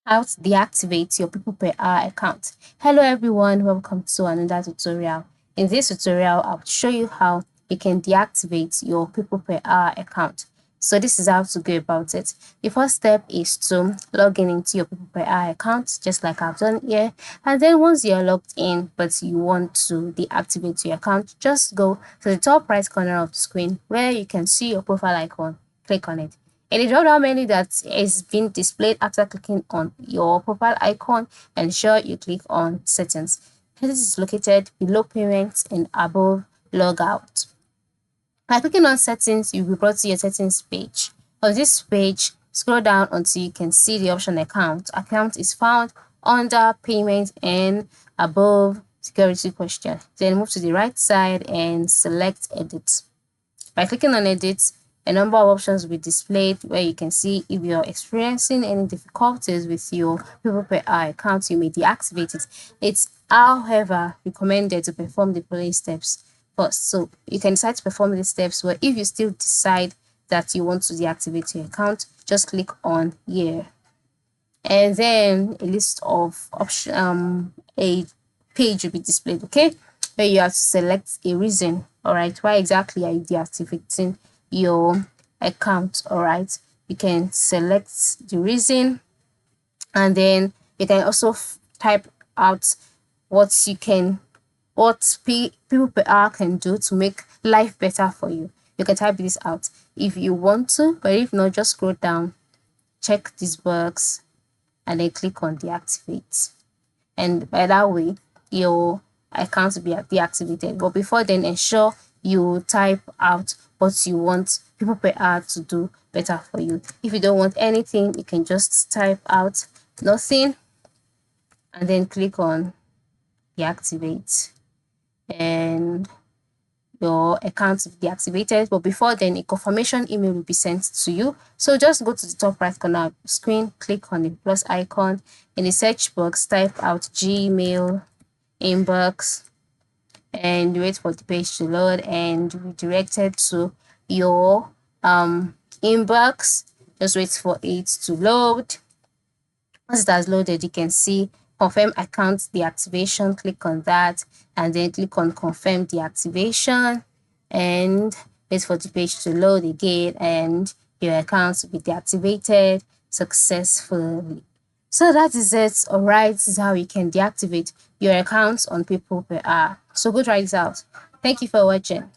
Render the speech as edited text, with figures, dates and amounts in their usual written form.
How to deactivate your People Per Hour account. Hello everyone, welcome to another tutorial. In this tutorial, I'll show you how you can deactivate your People Per Hour account. So this is how to go about it. The first step is to log in into your People Per Hour account, just like I've done here. And then once you're logged in, but you want to deactivate your account, just go to the top right corner of the screen where you can see your profile icon. Click on it. In the drop-down menu that is being displayed after clicking on your profile icon, ensure you click on Settings. This is located below Payments and above Logout. By clicking on Settings, you'll be brought to your settings page. On this page, scroll down until you can see the option Account. Account is found under Payment and above Security Question. Then move to the right side and select Edit. By clicking on Edit, a number of options will be displayed where you can see if you're experiencing any difficulties with your People Per Hour account, you may deactivate it. It's, however, recommended to perform the following steps first. So you can decide to perform these steps, but if you still decide that you want to deactivate your account, just click on Here. And then a list of options, a page will be displayed, okay? Where you have to select a reason. All right, why exactly are you deactivating your account? All right, you can select the reason, and then you can also type out what People Per Hour can do to make life better for you. You can type this out if you want to, but if not, just scroll down, check this box, and then click on deactivate. And by that way, your account will be deactivated. But before then, ensure you type out what you want People Per Hour to do better for you. If you don't want anything, you can just type out nothing and then click on deactivate, and your account will be deactivated. But before then, a confirmation email will be sent to you. So just go to the top right corner of the screen, click on the plus icon. In the search box, type out Gmail inbox and wait for the page to load and redirect it to your inbox. Just wait for it to load. Once it has loaded, you can see confirm account deactivation. Click on that and then click on confirm deactivation and wait for the page to load again, and your account will be deactivated successfully. So that is it. All right, this is how you can deactivate your accounts on People Per Hour. So go try this out. Thank you for watching.